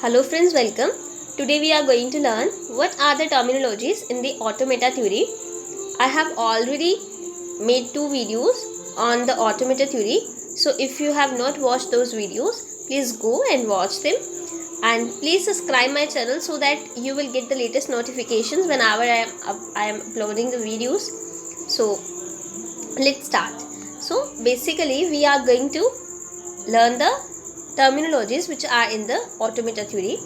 Hello friends, welcome. Today we are going to learn what are the terminologies in the automata theory. I have already made 2 videos on the automata theory. So if you have not watched those videos, please go and watch them. And please subscribe my channel so that you will get the latest notifications whenever I am uploading the videos. So let's start. So basically we are going to learn the terminologies which are in the automata theory.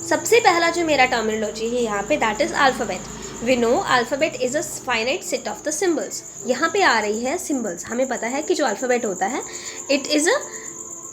सबसे पहला जो मेरा terminology है यहाँ पे that is alphabet. We know alphabet is a finite set of the symbols. यहाँ पे आ रही है सिंबल्स. हमें पता है कि जो अल्फ़ाबेट होता है it is a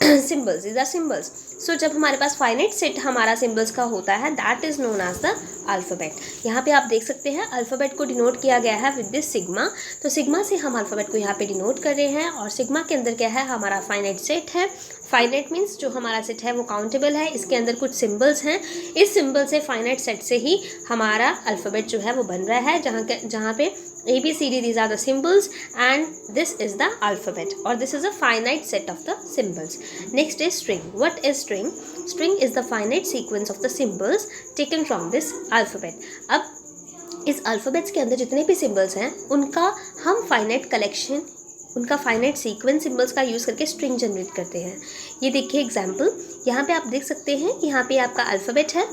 symbols is the symbols. So जब हमारे पास फाइनाइट सेट हमारा सिंबल्स का होता है that is known as the alphabet. यहाँ पे आप देख सकते हैं अल्फ़ाबेट को डिनोट किया गया है विद दिस सिग्मा. तो सिग्मा से हम अल्फ़ाबेट को यहाँ पे डिनोट कर रहे हैं और सिग्मा के अंदर क्या है हमारा फाइनाइट सेट है. फाइनाइट मीन्स जो हमारा सेट है वो काउंटेबल है. इसके अंदर कुछ सिंबल्स हैं. इस सिंबल से फाइनाइट सेट से ही हमारा अल्फ़ाबेट जो है वो बन रहा है जहाँ पे ABCD these are the symbols and this is the alphabet or this is a finite set of the symbols. Next is string. What is string? String is the finite sequence of the symbols taken from this alphabet. अब इस alphabets के अंदर जितने भी symbols हैं उनका हम finite collection उनका फाइनाइट सीक्वेंस सिंबल्स का यूज़ करके स्ट्रिंग जनरेट करते हैं. ये देखिए एग्जाम्पल. यहाँ पे आप देख सकते हैं कि यहाँ पे आपका अल्फ़ाबेट है.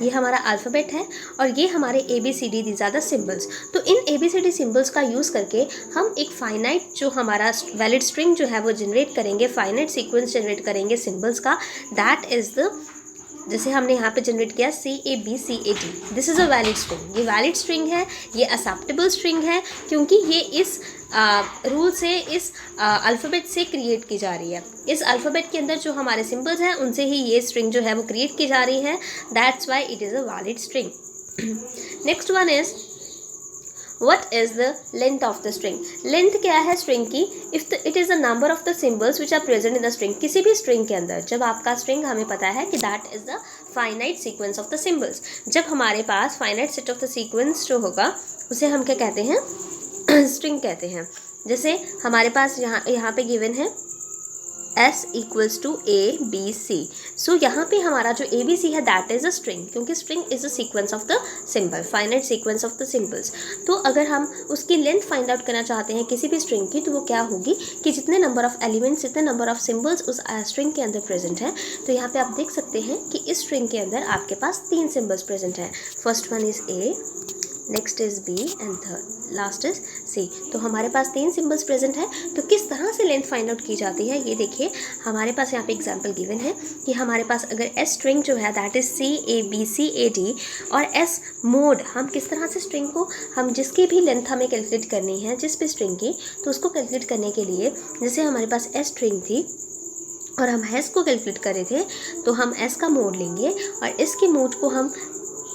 ये हमारा अल्फ़ाबेट है और ये हमारे ABCD these are the symbols. तो इन ABCD सिंबल्स का यूज़ करके हम एक फाइनाइट जो हमारा वैलिड स्ट्रिंग जो है वो जनरेट करेंगे. फाइनाइट सीक्वेंस जनरेट करेंगे सिंबल्स का. दैट इज़ द जैसे हमने यहाँ पे जनरेट किया CABCAD. This is a valid string. ये वैलिड स्ट्रिंग है. ये एक्सेप्टेबल स्ट्रिंग है क्योंकि ये इस रूल से इस अल्फ़ाबेट से क्रिएट की जा रही है. इस अल्फ़ाबेट के अंदर जो हमारे सिंबल्स हैं उनसे ही ये स्ट्रिंग जो है वो क्रिएट की जा रही है. That's why it is a valid string. Next one is what is the length of the string. Length क्या है स्ट्रिंग की? If it is the number of the symbols which are present in the string. किसी भी string के अंदर जब आपका string हमें पता है कि that is the finite sequence of the symbols. जब हमारे पास finite set of the sequence जो होगा उसे हम क्या कहते हैं? स्ट्रिंग कहते हैं. जैसे हमारे पास यहाँ पे गिवन है S इक्वल्स टू ABC. सो यहाँ पे हमारा जो ABC है दैट इज़ अ स्ट्रिंग क्योंकि string is a sequence of the symbol finite sequence of the symbols. तो अगर हम उसकी लेंथ फाइंड आउट करना चाहते हैं किसी भी स्ट्रिंग की तो वो क्या होगी कि जितने नंबर ऑफ एलिमेंट्स जितने नंबर ऑफ सिंबल्स उस स्ट्रिंग के अंदर प्रेजेंट है. तो यहाँ पे आप देख सकते हैं कि इस स्ट्रिंग के अंदर आपके पास 3 सिंबल्स प्रेजेंट हैं. First one is A, next is B and third last is C. तो हमारे पास 3 सिंबल्स प्रेजेंट है. तो किस तरह से लेंथ फाइंड आउट की जाती है ये देखिए. हमारे पास यहाँ पे एग्जांपल गिवन है कि हमारे पास अगर S स्ट्रिंग जो है दैट इज़ CABCAD और S मोड हम किस तरह से स्ट्रिंग को हम जिसकी भी लेंथ हमें कैलकुलेट करनी है जिस भी स्ट्रिंग की तो उसको कैलकुलेट करने के लिए जैसे हमारे पास S स्ट्रिंग थी और हम S को कैलकुलेट कर रहे थे तो हम S का मोड लेंगे और इसके मोड को हम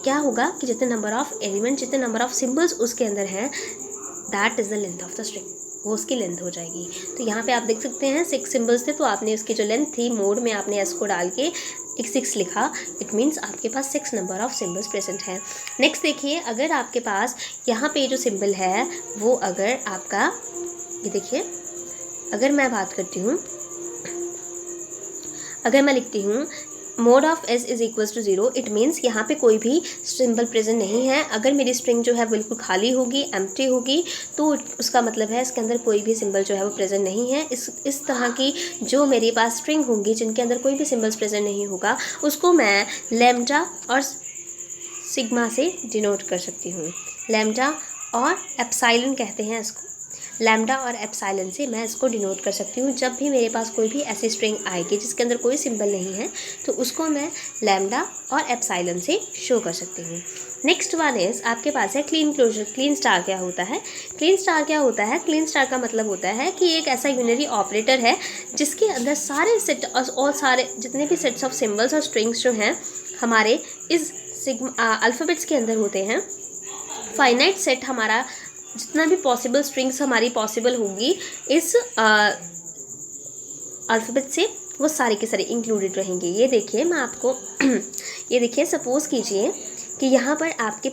क्या होगा कि जितने नंबर ऑफ एलिमेंट जितने नंबर ऑफ सिंबल्स उसके अंदर हैं that is the length of the string. वो उसकी लेंथ हो जाएगी. तो यहाँ पे आप देख सकते हैं 6 सिंबल्स थे तो आपने उसकी जो लेंथ थी मोड में आपने S को डाल के एक 6 लिखा. इट मीन्स आपके पास 6 नंबर ऑफ सिंबल्स प्रेजेंट हैं. नेक्स्ट देखिए अगर आपके पास यहाँ पे जो सिंबल है वो अगर आपका ये देखिए अगर मैं बात करती हूँ अगर मैं लिखती हूँ mod of S is equals to 0. It means यहाँ पे कोई भी सिंबल प्रेजेंट नहीं है. अगर मेरी स्ट्रिंग जो है बिल्कुल खाली होगी एम्प्टी होगी तो उसका मतलब है इसके अंदर कोई भी सिंबल जो है वो प्रेजेंट नहीं है. इस तरह की जो मेरे पास स्ट्रिंग होंगी जिनके अंदर कोई भी सिंबल्स प्रेजेंट नहीं होगा उसको मैं लैम्डा और सिग्मा से डिनोट कर सकती हूँ. लैम्डा और एप्सिलॉन कहते हैं इसको. लैम्डा और एप्सिलॉन से मैं इसको डिनोट कर सकती हूँ. जब भी मेरे पास कोई भी ऐसी स्ट्रिंग आएगी जिसके अंदर कोई सिंबल नहीं है तो उसको मैं लैम्डा और एप्सिलॉन से शो कर सकती हूँ. नेक्स्ट वन इज़ आपके पास है क्लीन क्लोजर. क्लीन स्टार क्या होता है? क्लीन स्टार क्या होता है? क्लीन स्टार का मतलब होता है कि एक ऐसा यूनिटरी ऑपरेटर है जिसके अंदर सारे सेट और सारे जितने भी सेट्स ऑफ सिंबल्स और स्ट्रिंग्स जो हैं हमारे इस अल्फ़ाबेट्स के अंदर होते हैं. फाइनाइट सेट हमारा जितना भी पॉसिबल स्ट्रिंग्स हमारी पॉसिबल होगी इस अल्फ़ाबेट से वो सारे के सारे इंक्लूडेड रहेंगे. ये देखिए मैं आपको ये देखिए सपोज़ कीजिए कि यहाँ पर आपके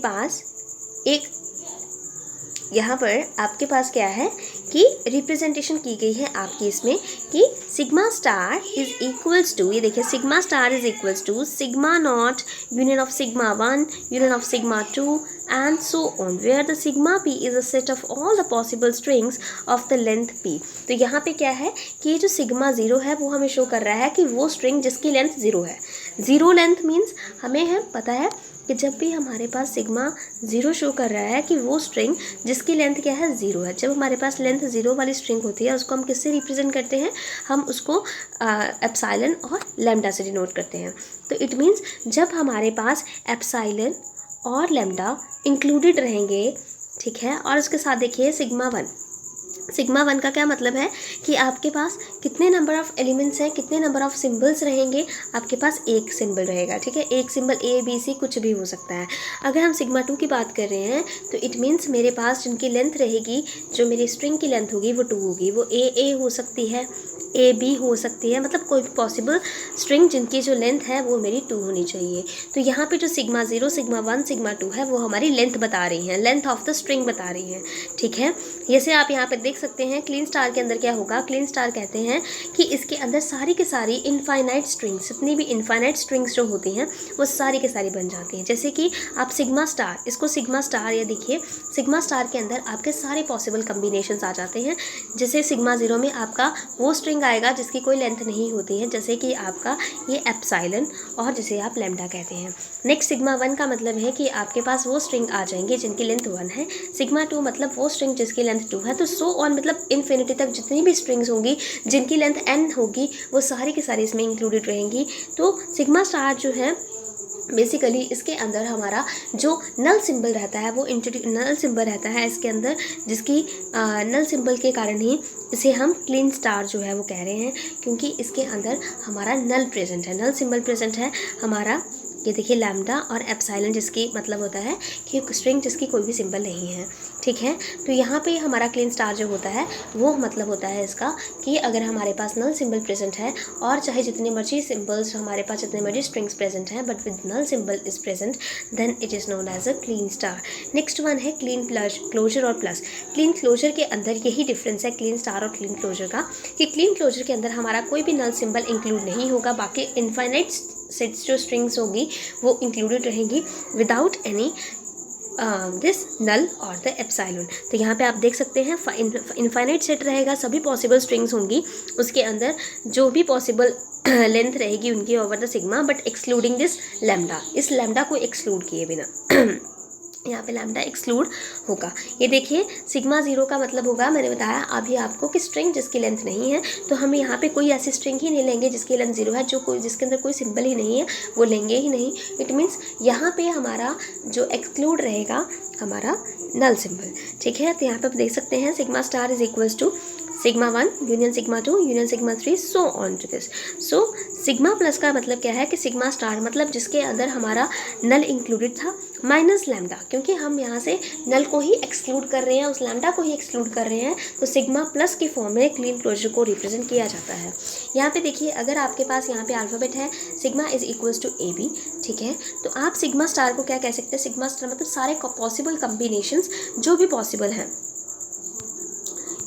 पास क्या है कि की रिप्रेजेंटेशन की गई है आपकी इसमें कि sigma star is equals to, ये देखिए sigma star is equals to sigma naught union of sigma 1 union of sigma 2 and so on, where the sigma p is a set of all the possible strings of the length p। तो यहाँ पे क्या है कि ये जो sigma 0 है वो हमें शो कर रहा है कि वो स्ट्रिंग जिसकी लेंथ 0 है। 0 लेंथ मीन्स हमें है पता है कि जब भी हमारे पास सिग्मा 0 शो कर रहा है कि वो स्ट्रिंग जिसकी लेंथ क्या है 0 है। जब हमारे पास लेंथ 0 वाली स्ट्रिंग होती है उसको हम किससे रिप्रेजेंट करते हैं, हम उसको एप्सिलॉन और लैम्डा से डिनोट करते हैं। तो इट मीन्स जब हमारे पास एप्सिलॉन और लैम्डा इंक्लूडेड रहेंगे, ठीक है, और उसके साथ देखिए सिग्मा 1, सिग्मा 1 का क्या मतलब है कि आपके पास कितने नंबर ऑफ़ एलिमेंट्स हैं, कितने नंबर ऑफ़ सिंबल्स रहेंगे, आपके पास एक सिंबल रहेगा, ठीक है, एक सिंबल ए बी सी कुछ भी हो सकता है। अगर हम सिग्मा 2 की बात कर रहे हैं तो इट मीन्स मेरे पास जिनकी लेंथ रहेगी, जो मेरी स्ट्रिंग की लेंथ होगी वो 2 होगी, वो ए हो सकती है, ए बी हो सकती है, मतलब कोई भी पॉसिबल स्ट्रिंग जिनकी जो लेंथ है वो मेरी 2 होनी चाहिए। तो यहाँ पे जो सिग्मा 0 सिग्मा 1 सिग्मा 2 है वो हमारी लेंथ बता रही हैं, लेंथ ऑफ द स्ट्रिंग बता रही हैं, ठीक है। जैसे आप यहाँ पे देख सकते हैं क्लीन स्टार के अंदर क्या होगा, क्लीन स्टार कहते हैं कि इसके अंदर सारी के सारी इनफाइनाइट स्ट्रिंग्स, जितनी भी इनफाइनाइट स्ट्रिंग्स जो होती हैं वो सारी के सारी बन जाती हैं। जैसे कि आप सिग्मा स्टार, इसको सिग्मा स्टार या देखिए सिग्मा स्टार के अंदर आपके सारे पॉसिबल कम्बिनेशंस आ जाते हैं। जैसे सिग्मा 0 में आपका वो स्ट्रिंग आएगा जिसकी कोई लेंथ नहीं होती है, जैसे कि आपका ये एप्सिलॉन और जिसे आप लैम्डा कहते हैं। नेक्स्ट सिग्मा 1 का मतलब है कि आपके पास वो स्ट्रिंग आ जाएंगे जिनकी लेंथ 1 है। सिग्मा 2 मतलब वो स्ट्रिंग जिसकी लेंथ 2 है। तो सो ऑन मतलब इन्फिनिटी तक जितनी भी स्ट्रिंग्स होंगी जिनकी लेंथ n होगी वो सारी की सारी इसमें इंक्लूडेड रहेंगी। तो सिग्मा स्टार जो है बेसिकली इसके अंदर हमारा जो नल सिंबल रहता है वो नल सिंबल रहता है इसके अंदर, जिसकी नल सिंबल के कारण ही इसे हम क्लीन स्टार जो है वो कह रहे हैं, क्योंकि इसके अंदर हमारा नल प्रेजेंट है, नल सिंबल प्रेजेंट है हमारा। ये देखिए लैम्डा और एप्सिलॉन जिसकी मतलब होता है कि स्ट्रिंग जिसकी कोई भी सिंबल नहीं है, ठीक है। तो यहाँ पे हमारा क्लीन स्टार जो होता है वो मतलब होता है इसका कि अगर हमारे पास नल सिंबल प्रेजेंट है और चाहे जितने मर्जी सिंबल्स हमारे पास जितने मर्जी स्ट्रिंग्स प्रेजेंट हैं but with null symbol is present then it is known as a Kleene star. Next one है क्लीन क्लोजर और प्लस। क्लीन क्लोजर के अंदर यही डिफरेंस है क्लीन स्टार और क्लीन क्लोजर का कि क्लीन क्लोजर के अंदर हमारा कोई भी नल सिंबल इंक्लूड नहीं होगा, बाकी इनफाइनाइट सेट्स जो स्ट्रिंग्स होगी वो इंक्लूडेड रहेंगी विदाउट एनी दिस नल और द एप्सिलॉन। तो यहाँ पे आप देख सकते हैं इनफाइनाइट सेट रहेगा, सभी पॉसिबल स्ट्रिंग्स होंगी, उसके अंदर जो भी पॉसिबल लेंथ रहेगी उनकी over the sigma but excluding this lambda, इस लैम्डा को एक्सक्लूड किए बिना यहाँ पे लैम्डा एक्सक्लूड होगा। ये देखिए सिग्मा 0 का मतलब होगा, मैंने बताया अभी आपको कि स्ट्रिंग जिसकी लेंथ नहीं है, तो हम यहाँ पे कोई ऐसी स्ट्रिंग ही नहीं लेंगे जिसकी लेंथ 0 है, जो कोई जिसके अंदर कोई सिंबल ही नहीं है वो लेंगे ही नहीं। इट मीन्स यहाँ पे हमारा जो एक्सक्लूड रहेगा हमारा नल सिंबल, ठीक है। तो यहाँ पे आप देख सकते हैं sigma star is equals to sigma 1 union sigma 2 union sigma 3 so on to this. So sigma plus का मतलब क्या है कि सिग्मा स्टार मतलब जिसके अंदर हमारा नल इंक्लूडेड था माइनस लैम्डा, क्योंकि हम यहाँ से नल को ही एक्सक्लूड कर रहे हैं, उस लैम्डा को ही एक्सक्लूड कर रहे हैं, तो सिग्मा प्लस की फॉर्म में क्लीन क्लोजर को रिप्रेजेंट किया जाता है। यहाँ पे देखिए अगर आपके पास यहाँ पे अल्फ़ाबेट है sigma is equals to A B, ठीक है, तो आप सिग्मा स्टार को क्या कह सकते हैं, सिग्मा स्टार मतलब सारे पॉसिबल कम्बिनेशंस जो भी पॉसिबल हैं।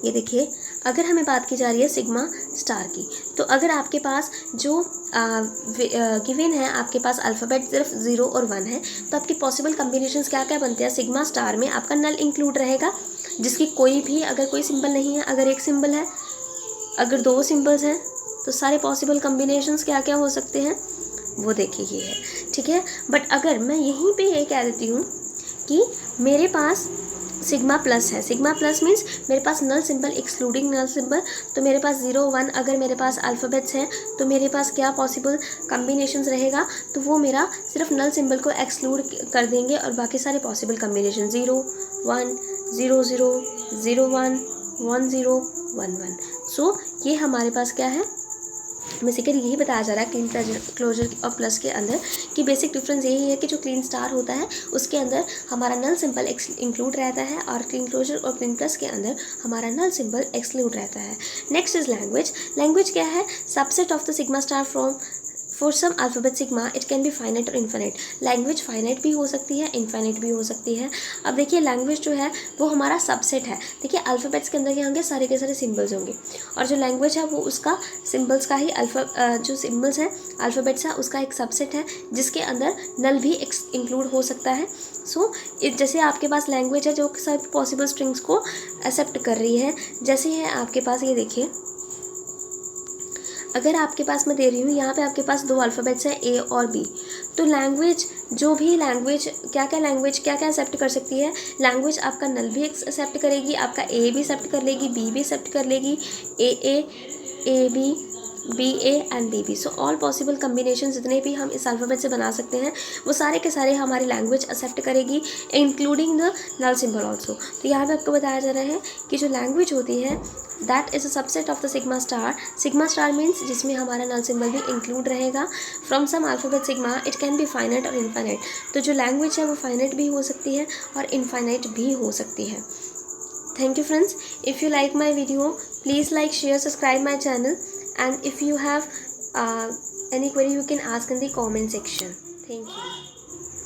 ये देखिए अगर हमें बात की जा रही है सिग्मा स्टार की, तो अगर आपके पास जो गिवन है आपके पास अल्फ़ाबेट सिर्फ 0 और 1 है, तो आपके पॉसिबल कम्बिनेशंस क्या क्या बनते हैं। सिग्मा स्टार में आपका नल इंक्लूड रहेगा जिसकी कोई भी अगर कोई सिंबल नहीं है, अगर एक सिंबल है, अगर 2 सिंबल्स हैं, तो सारे पॉसिबल कम्बिनेशंस क्या क्या हो सकते हैं वो देखिए ये है, ठीक है। बट अगर मैं यहीं पे ये कह देती हूँ कि मेरे पास सिग्मा प्लस है, सिग्मा प्लस मीन्स मेरे पास नल सिंबल एक्सक्लूडिंग नल सिंबल, तो मेरे पास 0 1 अगर मेरे पास अल्फ़ाबेट्स हैं तो मेरे पास क्या पॉसिबल कम्बिनेशंस रहेगा, तो वो मेरा सिर्फ नल सिंबल को एक्सक्लूड कर देंगे और बाकी सारे पॉसिबल कम्बिनेशन 0 1 0 0 0 1 1 0 1 1। सो ये हमारे पास क्या है, बेसिकली यही बताया जा रहा है क्लीन क्लोजर और प्लस के अंदर कि बेसिक डिफरेंस यही है कि जो क्लीन स्टार होता है उसके अंदर हमारा नल सिंबल इंक्लूड रहता है और क्लीन क्लोजर और क्लीन प्लस के अंदर हमारा नल सिंबल एक्सक्लूड रहता है। Next is language. लैंग्वेज क्या है, subset of the sigma star for some alphabet sigma it can be finite और इन्फाइनाइट। लैंग्वेज फाइनाइट भी हो सकती है, इन्फाइनाइट भी हो सकती है। अब देखिए लैंग्वेज जो है वो हमारा सबसेट है। देखिए अल्फ़ाबेट्स के अंदर क्या होंगे, सारे के सारे सिम्बल्स होंगे, और जो लैंग्वेज है वो उसका सिम्बल्स का ही जो सिम्बल्स हैं अल्फ़ाबेट्स है उसका एक सबसेट है, जिसके अंदर नल भी इंक्लूड हो सकता है। सो जैसे आपके पास लैंग्वेज है जो सब पॉसिबल स्ट्रिंग्स को एक्सेप्ट कर रही है, जैसे है आपके पास ये देखिए, अगर आपके पास मैं दे रही हूँ यहाँ पे आपके पास दो अल्फ़ाबेट्स हैं ए और बी, तो लैंग्वेज जो भी लैंग्वेज क्या क्या एक्सेप्ट कर सकती है, लैंग्वेज आपका नल भी एक्सेप्ट करेगी, आपका ए भी एक्सेप्ट कर लेगी, बी भी एक्सेप्ट कर लेगी, A B, B A and B B. So all possible combination जितने भी हम इस अल्फ़ाबेट से बना सकते हैं वो सारे के सारे हमारी लैंग्वेज एक्सेप्ट करेगी, including the null symbol also. तो यहाँ पे आपको बताया जा रहा है कि जो लैंग्वेज होती है that is a subset of the sigma star. Sigma star means जिसमें हमारा नल सिंबल भी इंक्लूड रहेगा। From some alphabet sigma it can be finite और इनफाइनाइट। तो जो लैंग्वेज है वो फाइनाइट भी हो सकती है और इनफाइनाइट भी हो सकती है। Thank you friends. If you like my video, please like, share, subscribe my channel, and if you have any query you can ask in the comment section. Thank you.